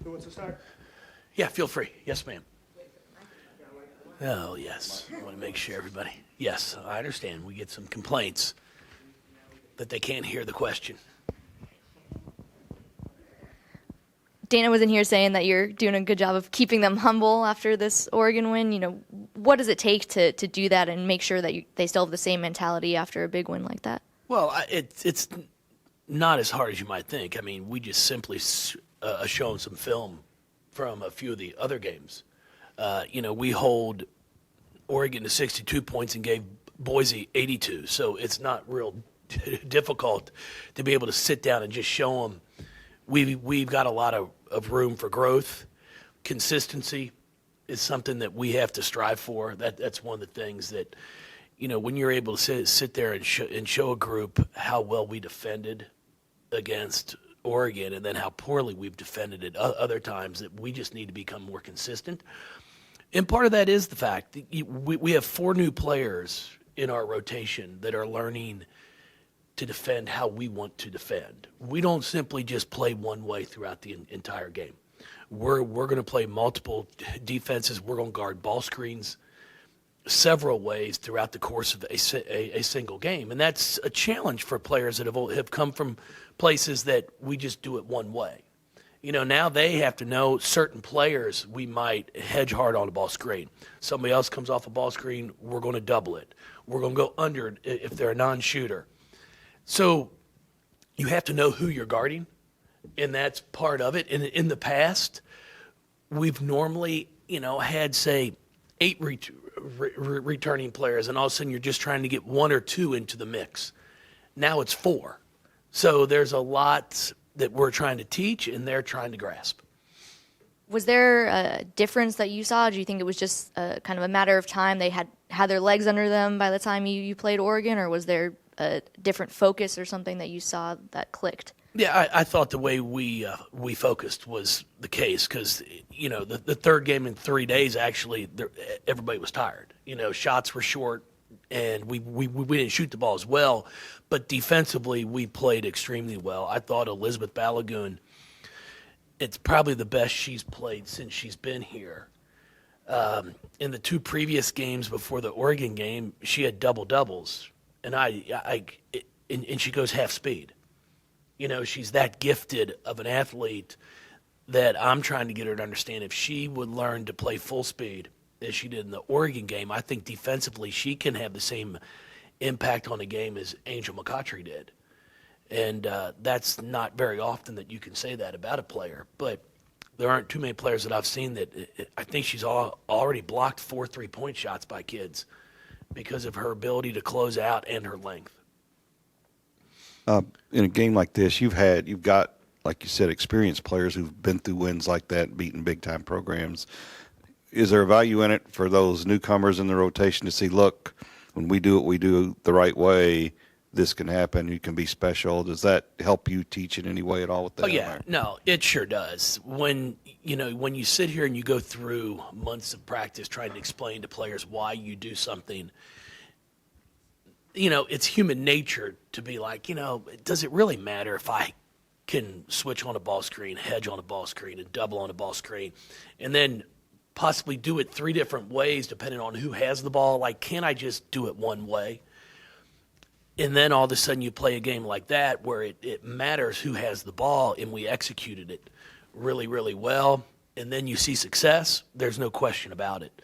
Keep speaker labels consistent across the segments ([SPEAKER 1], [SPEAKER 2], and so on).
[SPEAKER 1] Who wants to start?
[SPEAKER 2] Yeah, feel free. Yes, ma'am. Oh, yes. I want to make sure everybody. Yes, I understand. We get some complaints that they can't hear the question.
[SPEAKER 3] Dana was in here saying that you're doing a good job of keeping them humble after this Oregon win. You know, what does it take to do that and make sure that they still have the same mentality after a big win like that?
[SPEAKER 2] Well, it's not as hard as you might think. I mean, we just simply shown some film from a few of the other games. We hold Oregon to 62 points and gave Boise 82. So it's not real difficult to be able to sit down and just show them we've got a lot of room for growth. Consistency is something that we have to strive for. That's one of the things that, when you're able to sit there and show a group how well we defended against Oregon and then how poorly we've defended it other times, that we just need to become more consistent. And part of that is the fact that we have 4 new players in our rotation that are learning to defend how we want to defend. We don't simply just play one way throughout the entire game. We're going to play multiple defenses. We're going to guard ball screens several ways throughout the course of a single game. And that's a challenge for players that have come from places that we just do it one way. Now they have to know certain players we might hedge hard on a ball screen. Somebody else comes off a ball screen, we're going to double it. We're going to go under it if they're a non-shooter. So you have to know who you're guarding, and that's part of it. And in the past, we've normally, had, say, 8 returning players, and all of a sudden you're just trying to get 1 or 2 into the mix. Now it's 4. So there's a lot that we're trying to teach, and they're trying to grasp.
[SPEAKER 3] Was there a difference that you saw? Do you think it was just kind of a matter of time? They had their legs under them by the time you played Oregon, or was there a different focus or something that you saw that clicked?
[SPEAKER 2] Yeah, I thought the way we focused was the case because, the third game in 3 days, actually, everybody was tired. Shots were short, and we didn't shoot the ball as well. But defensively, we played extremely well. I thought Elizabeth Balagoon, it's probably the best she's played since she's been here. In the 2 previous games before the Oregon game, she had double-doubles. And and she goes half speed. She's that gifted of an athlete that I'm trying to get her to understand if she would learn to play full speed as she did in the Oregon game, I think defensively she can have the same impact on the game as Angel McCautry did. And that's not very often that you can say that about a player. But there aren't too many players that I've seen that I think she's already blocked 4 3-point shots by kids because of her ability to close out and her length.
[SPEAKER 4] In a game like this, you've got, like you said, experienced players who've been through wins like that, beaten big-time programs. Is there a value in it for those newcomers in the rotation to see, look, when we do the right way, this can happen, you can be special? Does that help you teach in any way at all with that?
[SPEAKER 2] Oh, yeah. No, it sure does. When you sit here and you go through months of practice trying to explain to players why you do something, it's human nature to be like, does it really matter if I can switch on a ball screen, hedge on a ball screen, and double on a ball screen, and then possibly do it 3 different ways depending on who has the ball? Like, can't I just do it one way? And then all of a sudden you play a game like that where it matters who has the ball, and we executed it really, really well. And then you see success. There's no question about it.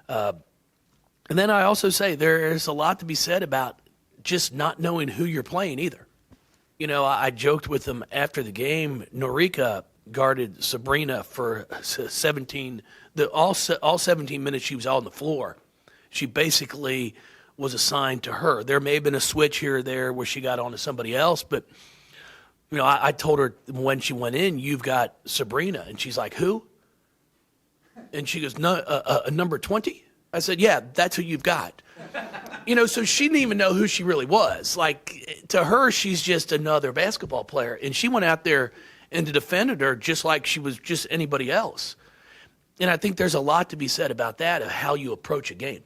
[SPEAKER 2] And then I also say there's a lot to be said about just not knowing who you're playing either. I joked with them after the game. Norika guarded Sabrina for 17. All 17 minutes she was out on the floor. She basically was assigned to her. There may have been a switch here or there where she got on to somebody else, but I told her when she went in, you've got Sabrina, and she's like, who? And she goes, no, number 20. I said, yeah, that's who you've got. So she didn't even know who she really was. Like, to her, she's just another basketball player, and she went out there and defended her just like she was just anybody else. And I think there's a lot to be said about that, of how you approach a game.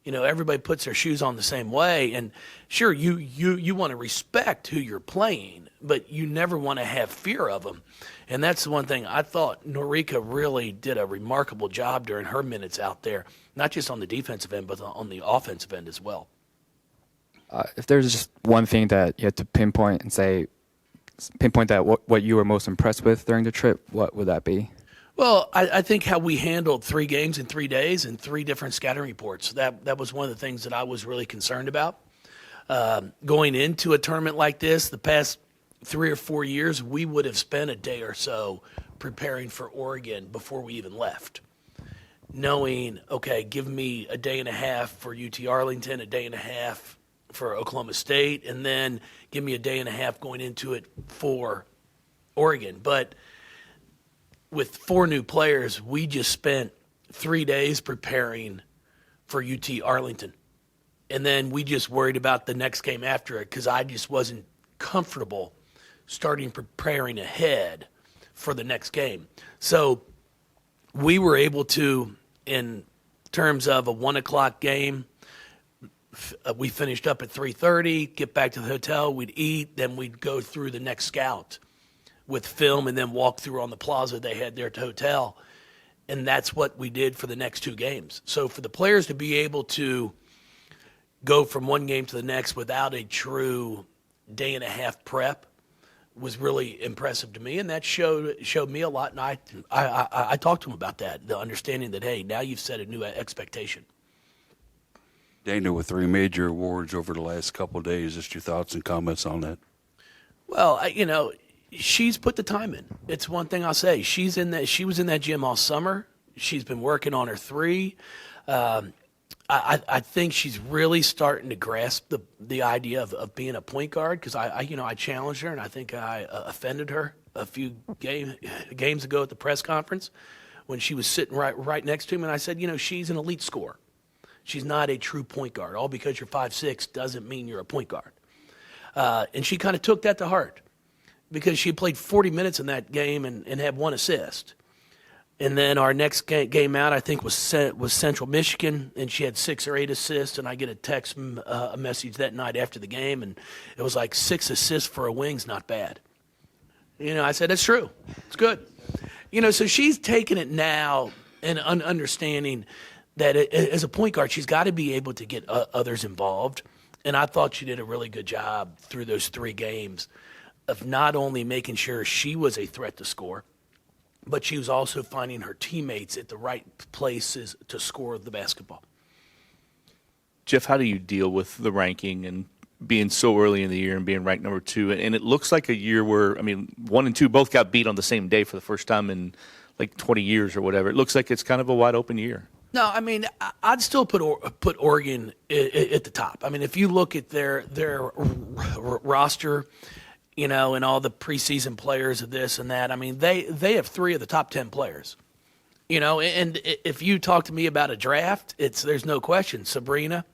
[SPEAKER 2] Everybody puts their shoes on the same way, and sure, you want to respect who you're playing, but you never want to have fear of them. And that's the one thing I thought Norika really did a remarkable job during her minutes out there, not just on the defensive end, but on the offensive end as well.
[SPEAKER 1] If there's just one thing that you had to pinpoint that what you were most impressed with during the trip, what would that be?
[SPEAKER 2] Well, I think how we handled 3 games in 3 days and 3 different scouting reports. That was one of the things that I was really concerned about. Going into a tournament like this, the past 3 or 4 years, we would have spent a day or so preparing for Oregon before we even left. Knowing, okay, give me a day and a half for UT Arlington, a day and a half for Oklahoma State, and then give me a day and a half going into it for Oregon. But with 4 new players, we just spent 3 days preparing for UT Arlington. And then we just worried about the next game after it because I just wasn't comfortable starting preparing ahead for the next game. So we were able to, in terms of a 1 o'clock game, we finished up at 3:30, get back to the hotel, we'd eat, then we'd go through the next scout with film and then walk through on the plaza they had there at the hotel. And that's what we did for the next 2 games. So for the players to be able to go from one game to the next without a true day and a half prep was really impressive to me, and that showed me a lot. And I talked to him about that, the understanding that, hey, now you've set a new expectation.
[SPEAKER 5] Dana, with 3 major awards over the last couple of days, just your thoughts and comments on that.
[SPEAKER 2] Well, she's put the time in. It's one thing I'll say. She was in that gym all summer. She's been working on her 3. I think she's really starting to grasp the idea of being a point guard because I challenged her and I think I offended her a few games ago at the press conference when she was sitting right next to me, and I said, she's an elite scorer. She's not a true point guard. All because you're 5'6" doesn't mean you're a point guard. And she kind of took that to heart because she played 40 minutes in that game and had 1 assist. And then our next game out, I think, was Central Michigan, and she had 6 or 8 assists. And I get a text a message that night after the game, and it was like 6 assists for a wing's not bad. I said, that's true. It's good. So she's taking it now and understanding that as a point guard, she's got to be able to get others involved. And I thought she did a really good job through those 3 games of not only making sure she was a threat to score, but she was also finding her teammates at the right places to score the basketball.
[SPEAKER 6] Jeff, how do you deal with the ranking and being so early in the year and being ranked number 2? And it looks like a year where, 1 and 2 both got beat on the same day for the first time in like 20 years or whatever. It looks like it's kind of a wide open year.
[SPEAKER 2] No, I'd still put Oregon at the top. If you look at their roster, and all the preseason players of this and that, they have 3 of the top 10 players. And if you talk to me about a draft, there's no question. Sabrina,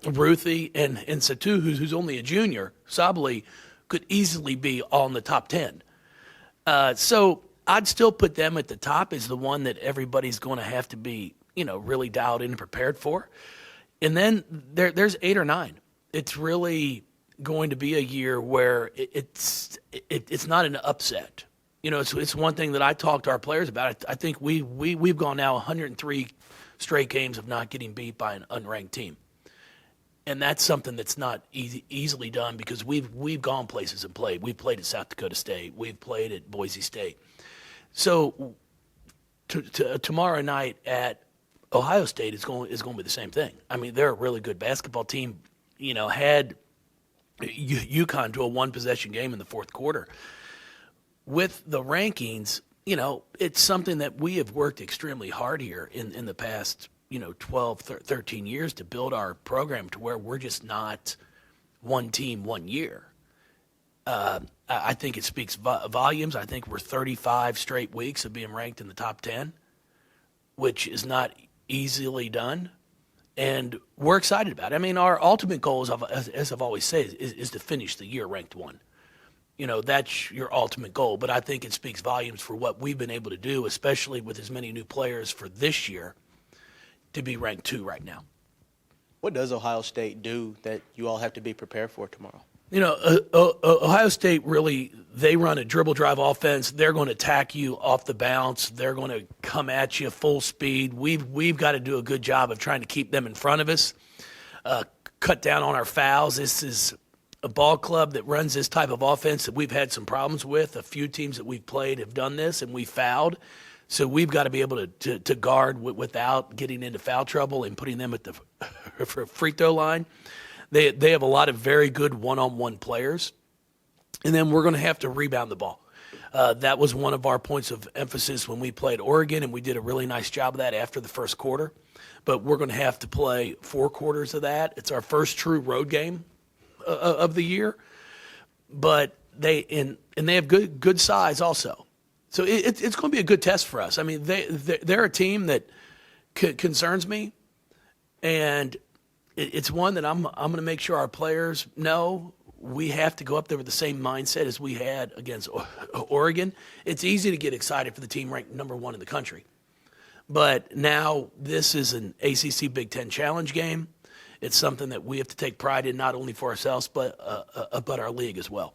[SPEAKER 2] Ruthie, and Satu, who's only a junior, Sabali, could easily be all in the top 10. So I'd still put them at the top as the one that everybody's going to have to be, really dialed in and prepared for. And then there's 8 or 9. It's really going to be a year where it's not an upset. It's one thing that I talk to our players about. I think we've gone now 103 straight games of not getting beat by an unranked team. And that's something that's not easily done because we've gone places and played. We've played at South Dakota State. We've played at Boise State. So tomorrow night at Ohio State is going to be the same thing. They're a really good basketball team. Had UConn to a 1-possession game in the fourth quarter. With the rankings, it's something that we have worked extremely hard here in the past 12, 13 years to build our program to where we're just not one team, 1 year. I think it speaks volumes. I think we're 35 straight weeks of being ranked in the top 10, which is not easily done. And we're excited about it. Our ultimate goal, as I've always said, is to finish the year ranked 1. That's your ultimate goal. But I think it speaks volumes for what we've been able to do, especially with as many new players for this year, to be ranked 2 right now.
[SPEAKER 7] What does Ohio State do that you all have to be prepared for tomorrow?
[SPEAKER 2] Ohio State really, they run a dribble drive offense. They're going to attack you off the bounce. They're going to come at you full speed. We've got to do a good job of trying to keep them in front of us, cut down on our fouls. This is a ball club that runs this type of offense that we've had some problems with. A few teams that we've played have done this, and we fouled. So we've got to be able to guard without getting into foul trouble and putting them at the free throw line. They have a lot of very good one-on-one players. And then we're going to have to rebound the ball. That was one of our points of emphasis when we played Oregon, and we did a really nice job of that after the first quarter. But we're going to have to play 4 quarters of that. It's our first true road game of the year. But they have good size also. So it's going to be a good test for us. I mean, they're a team that concerns me, and it's one that I'm going to make sure our players know we have to go up there with the same mindset as we had against Oregon. It's easy to get excited for the team ranked number 1 in the country. But now this is an ACC Big Ten Challenge game. It's something that we have to take pride in, not only for ourselves, but our league as well.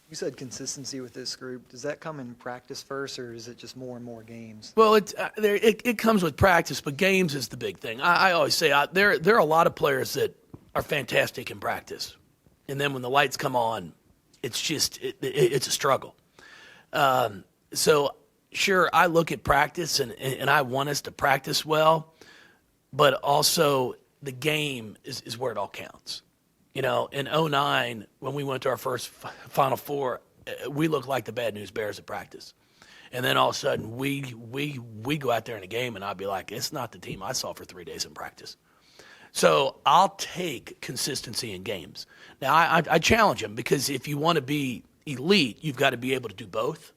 [SPEAKER 7] You said consistency with this group. Does that come in practice first, or is it just more and more games?
[SPEAKER 2] Well, it comes with practice, but games is the big thing. I always say there are a lot of players that are fantastic in practice, and then when the lights come on, it's just it's a struggle. So sure, I look at practice and I want us to practice well, but also the game is where it all counts. In 2009, when we went to our first Final Four, we looked like the Bad News Bears at practice. And then all of a sudden, we go out there in a game, and I'll be like, it's not the team I saw for 3 days in practice. So I'll take consistency in games. Now, I challenge them, because if you want to be elite, you've got to be able to do both.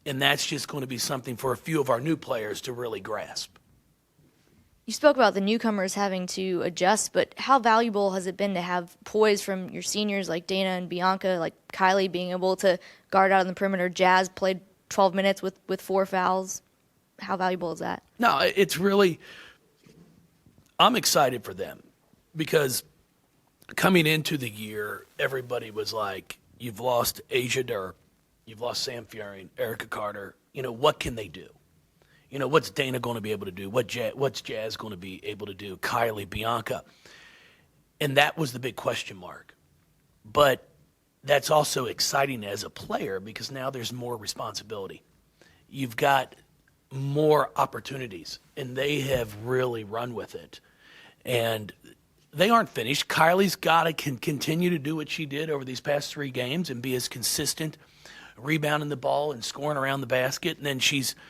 [SPEAKER 2] And that's just going to be something for a few of our new players to really grasp.
[SPEAKER 3] You spoke about the newcomers having to adjust, but how valuable has it been to have poise from your seniors like Dana and Bianca, like Kylie being able to guard out on the perimeter? Jazz played 12 minutes with 4 fouls. How valuable is that?
[SPEAKER 2] No, it's really – I'm excited for them, because coming into the year, everybody was like, you've lost Asia Durr, you've lost Sam Fury, Erica Carter. What can they do? What's Dana going to be able to do? What's Jazz going to be able to do? Kylie, Bianca. And that was the big question mark. But that's also exciting as a player, because now there's more responsibility. You've got more opportunities, and they have really run with it. And they aren't finished. Kylie's got to continue to do what she did over these past 3 games and be as consistent, rebounding the ball and scoring around the basket. And then she's –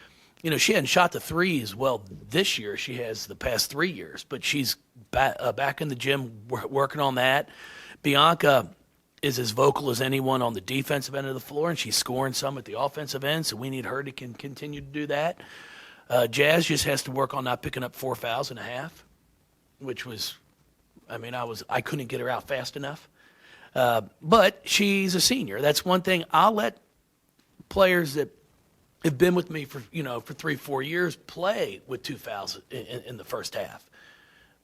[SPEAKER 2] she hadn't shot the 3 as well this year she has the past 3 years, but she's back in the gym working on that. Bianca is as vocal as anyone on the defensive end of the floor, and she's scoring some at the offensive end, so we need her to continue to do that. Jazz just has to work on not picking up 4 fouls and a half, which was I couldn't get her out fast enough. But she's a senior. That's one thing. I'll let players that have been with me for 3-4 years play with 2 fouls in the first half.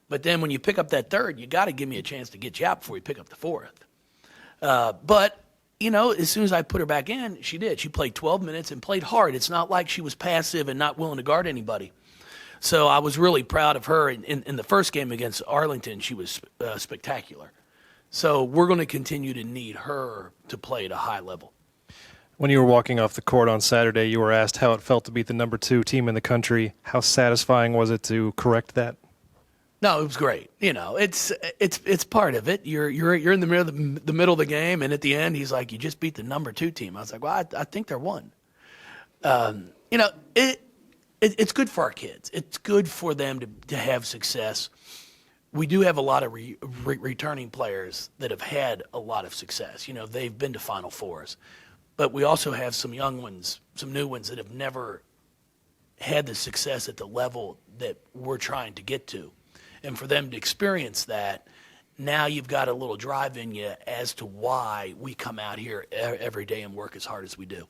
[SPEAKER 2] But then when you pick up that third, you got to give me a chance to get you out before you pick up the fourth. But as soon as I put her back in, she did. She played 12 minutes and played hard. It's not like she was passive and not willing to guard anybody. So I was really proud of her. In the first game against Arlington, she was spectacular. So we're going to continue to need her to play at a high level.
[SPEAKER 8] When you were walking off the court on Saturday, you were asked how it felt to beat the number 2 team in the country. How satisfying was it to correct that?
[SPEAKER 2] No, it was great. It's part of it. You're in the middle of the game, and at the end, he's like, "You just beat the number 2 team." I was like, "Well, I think they're 1." It's good for our kids. It's good for them to have success. We do have a lot of returning players that have had a lot of success. They've been to Final Fours. But we also have some young ones, some new ones that have never had the success at the level that we're trying to get to. And for them to experience that, now you've got a little drive in you as to why we come out here every day and work as hard as we do.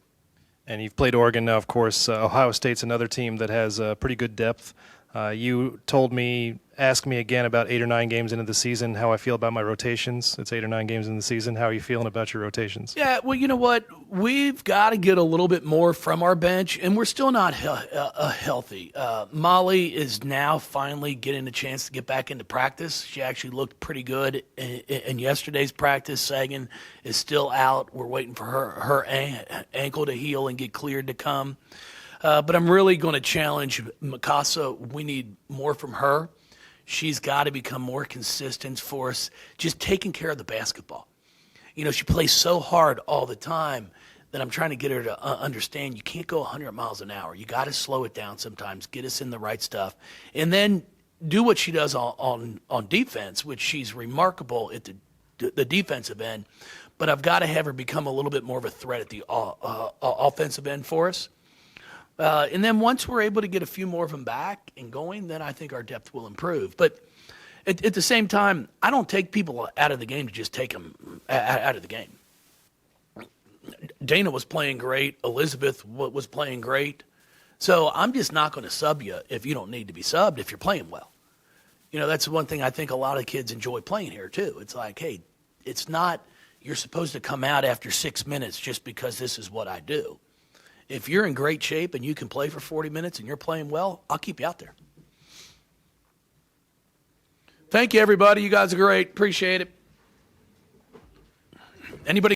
[SPEAKER 8] And you've played Oregon now, of course. Ohio State's another team that has pretty good depth. You asked me again about 8 or 9 games into the season how I feel about my rotations. It's 8 or 9 games in the season. How are you feeling about your rotations?
[SPEAKER 2] Yeah, well, you know what? We've got to get a little bit more from our bench, and we're still not healthy. Molly is now finally getting a chance to get back into practice. She actually looked pretty good in yesterday's practice. Sagan is still out. We're waiting for her ankle to heal and get cleared to come. But I'm really going to challenge Mikasa. We need more from her. She's got to become more consistent for us, just taking care of the basketball. You know, she plays so hard all the time that I'm trying to get her to understand you can't go 100 miles an hour. You got to slow it down sometimes, get us in the right stuff, and then do what she does on defense, which she's remarkable at the defensive end. But I've got to have her become a little bit more of a threat at the offensive end for us. And then once we're able to get a few more of them back and going, then I think our depth will improve. But at the same time, I don't take people out of the game to just take them out of the game. Dana was playing great. Elizabeth was playing great. So I'm just not going to sub you if you don't need to be subbed if you're playing well. You know, that's one thing I think a lot of kids enjoy playing here too. It's like, hey, it's not you're supposed to come out after 6 minutes just because this is what I do. If you're in great shape and you can play for 40 minutes and you're playing well, I'll keep you out there. Thank you, everybody. You guys are great. Appreciate it. Anybody